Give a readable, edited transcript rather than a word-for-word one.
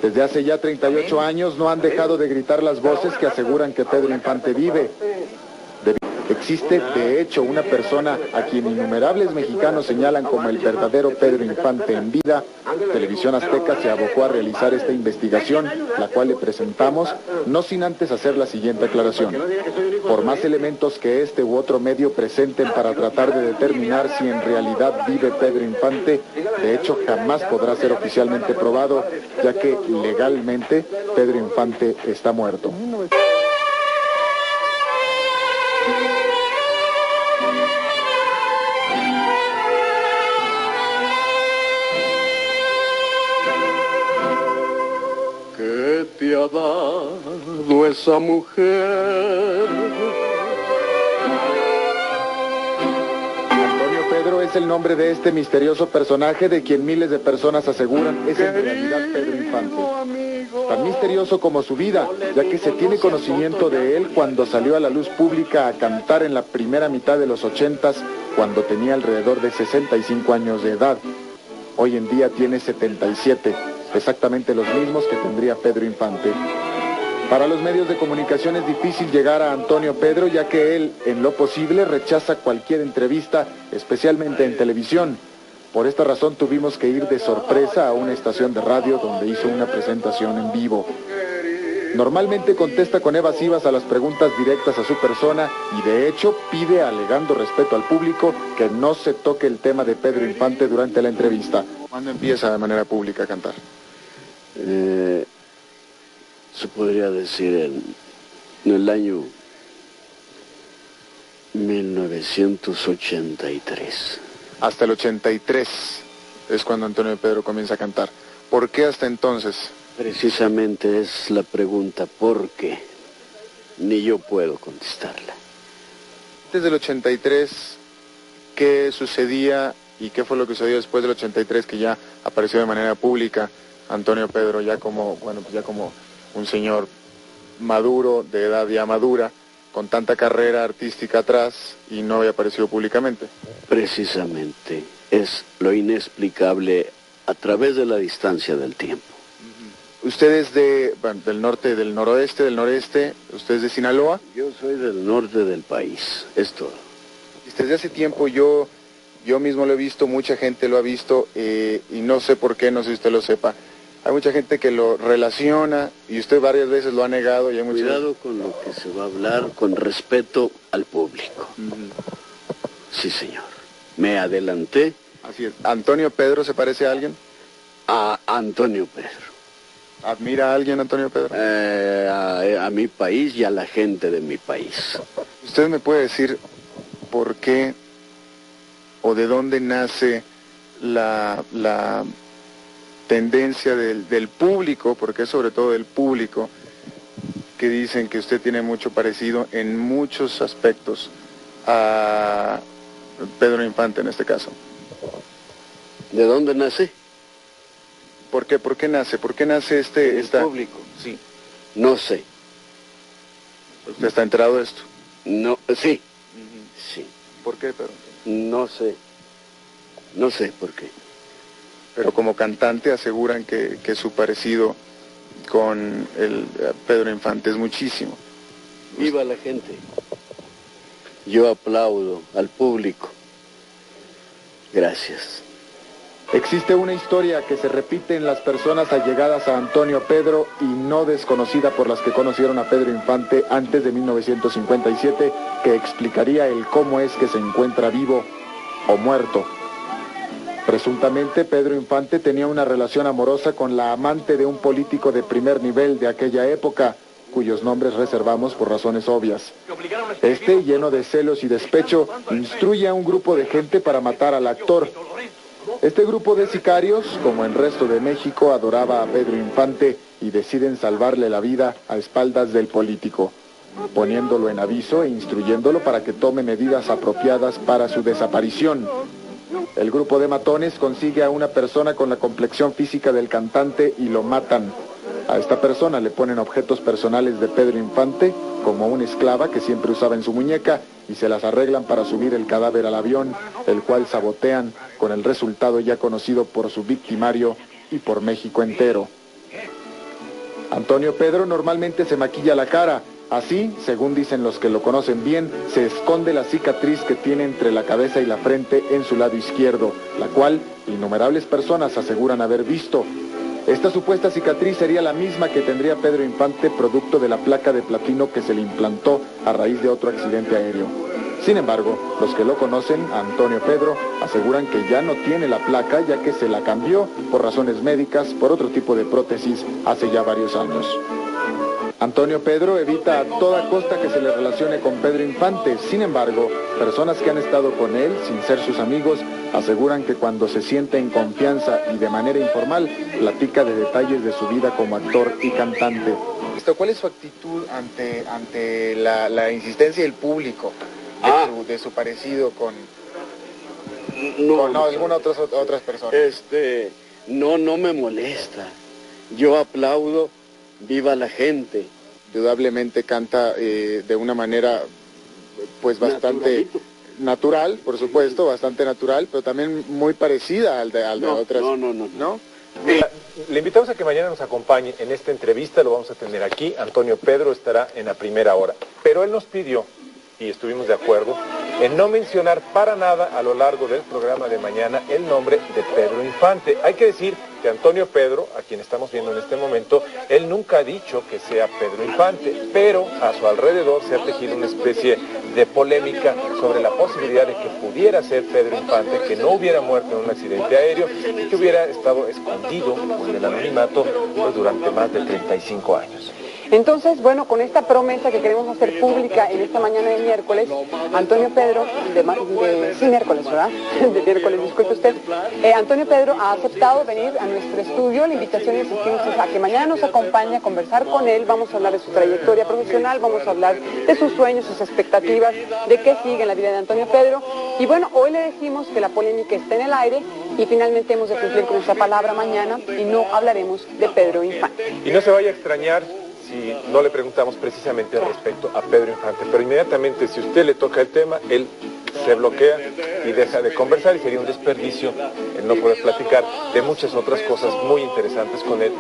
Desde hace ya 38 años no han dejado de gritar las voces que aseguran que Pedro Infante vive. Existe, de hecho, una persona a quien innumerables mexicanos señalan como el verdadero Pedro Infante en vida. Televisión Azteca se abocó a realizar esta investigación, la cual le presentamos, no sin antes hacer la siguiente aclaración. Por más elementos que este u otro medio presenten para tratar de determinar si en realidad vive Pedro Infante, de hecho jamás podrá ser oficialmente probado, ya que legalmente Pedro Infante está muerto. ¿Qué te ha dado esa mujer? Antonio Pedro es el nombre de este misterioso personaje de quien miles de personas aseguran es en realidad Pedro Infante. Tan misterioso como su vida, ya que se tiene conocimiento de él cuando salió a la luz pública a cantar en la primera mitad de los 80s, cuando tenía alrededor de 65 años de edad. Hoy en día tiene 77, exactamente los mismos que tendría Pedro Infante. Para los medios de comunicación es difícil llegar a Antonio Pedro, ya que él, en lo posible, rechaza cualquier entrevista, especialmente en televisión. Por esta razón tuvimos que ir de sorpresa a una estación de radio donde hizo una presentación en vivo. Normalmente contesta con evasivas a las preguntas directas a su persona y de hecho pide, alegando respeto al público, que no se toque el tema de Pedro Infante durante la entrevista. ¿Cuándo empieza de manera pública a cantar? Se podría decir en el año 1983. Hasta el 83 es cuando Antonio Pedro comienza a cantar. ¿Por qué hasta entonces? Precisamente es la pregunta, ¿por qué? Ni yo puedo contestarla. Desde el 83, ¿qué sucedía y qué fue lo que sucedió después del 83 que ya apareció de manera pública Antonio Pedro ya como, bueno, pues ya como un señor maduro, de edad ya madura, con tanta carrera artística atrás y no había aparecido públicamente? Precisamente es lo inexplicable a través de la distancia del tiempo. ¿Usted es del norte, del noroeste, del noreste? ¿Usted es de Sinaloa? Yo soy del norte del país, es todo. Desde hace tiempo yo mismo lo he visto, mucha gente lo ha visto y no sé por qué, no sé si usted lo sepa. Hay mucha gente que lo relaciona y usted varias veces lo ha negado. Y hay mucha... Cuidado con lo que se va a hablar, con respeto al público. Sí, señor. Me adelanté. Así es. ¿Antonio Pedro se parece a alguien? A Antonio Pedro. ¿Admira a alguien Antonio Pedro? A mi país y a la gente de mi país. ¿Usted me puede decir por qué o de dónde nace la tendencia del público, porque es sobre todo del público, que dicen que usted tiene mucho parecido en muchos aspectos a Pedro Infante en este caso? ¿De dónde nace? ¿Por qué? ¿Por qué nace? ¿Por qué nace El público? Sí. No sé. ¿Usted está enterado de esto? No, sí. Sí. ¿Por qué, Pedro? No sé. No sé por qué. Pero como cantante aseguran que su parecido con el Pedro Infante es muchísimo. Viva la gente. Yo aplaudo al público. Gracias. Existe una historia que se repite en las personas allegadas a Antonio Pedro y no desconocida por las que conocieron a Pedro Infante antes de 1957, que explicaría el cómo es que se encuentra vivo o muerto. Presuntamente, Pedro Infante tenía una relación amorosa con la amante de un político de primer nivel de aquella época, cuyos nombres reservamos por razones obvias. Este, lleno de celos y despecho, instruye a un grupo de gente para matar al actor. Este grupo de sicarios, como el resto de México, adoraba a Pedro Infante y deciden salvarle la vida a espaldas del político, poniéndolo en aviso e instruyéndolo para que tome medidas apropiadas para su desaparición. El grupo de matones consigue a una persona con la complexión física del cantante y lo matan. A esta persona le ponen objetos personales de Pedro Infante, como una esclava que siempre usaba en su muñeca, y se las arreglan para subir el cadáver al avión, el cual sabotean con el resultado ya conocido por su victimario y por México entero. Antonio Pedro normalmente se maquilla la cara. Así, según dicen los que lo conocen bien, se esconde la cicatriz que tiene entre la cabeza y la frente en su lado izquierdo, la cual innumerables personas aseguran haber visto. Esta supuesta cicatriz sería la misma que tendría Pedro Infante producto de la placa de platino que se le implantó a raíz de otro accidente aéreo. Sin embargo, los que lo conocen, a Antonio Pedro, aseguran que ya no tiene la placa ya que se la cambió por razones médicas por otro tipo de prótesis hace ya varios años. Antonio Pedro evita a toda costa que se le relacione con Pedro Infante. Sin embargo, personas que han estado con él, sin ser sus amigos, aseguran que cuando se siente en confianza y de manera informal, platica de detalles de su vida como actor y cantante. ¿Cuál es su actitud ante la insistencia del público de su parecido con algunas otras personas? No me molesta. Yo aplaudo. Viva la gente. Indudablemente canta de una manera pues bastante natural, por supuesto, bastante natural, pero también muy parecida al de otras. ¿No? Le invitamos a que mañana nos acompañe en esta entrevista, lo vamos a tener aquí. Antonio Pedro estará en la primera hora, pero él nos pidió, y estuvimos de acuerdo, en no mencionar para nada a lo largo del programa de mañana el nombre de Pedro Infante. Hay que decir que Antonio Pedro, a quien estamos viendo en este momento, él nunca ha dicho que sea Pedro Infante, pero a su alrededor se ha tejido una especie de polémica sobre la posibilidad de que pudiera ser Pedro Infante, que no hubiera muerto en un accidente aéreo y que hubiera estado escondido en el anonimato pues, durante más de 35 años. Entonces, bueno, con esta promesa que queremos hacer pública en esta mañana de miércoles, Antonio Pedro, miércoles, ¿verdad? De miércoles, disculpe usted. Antonio Pedro ha aceptado venir a nuestro estudio. La invitación es a que mañana nos acompañe a conversar con él. Vamos a hablar de su trayectoria profesional, vamos a hablar de sus sueños, sus expectativas, de qué sigue en la vida de Antonio Pedro. Y bueno, hoy le decimos que la polémica está en el aire y finalmente hemos de cumplir con esa palabra mañana y no hablaremos de Pedro Infante. Y no se vaya a extrañar si no le preguntamos precisamente respecto a Pedro Infante, pero inmediatamente si usted le toca el tema, él se bloquea y deja de conversar y sería un desperdicio el no poder platicar de muchas otras cosas muy interesantes con él.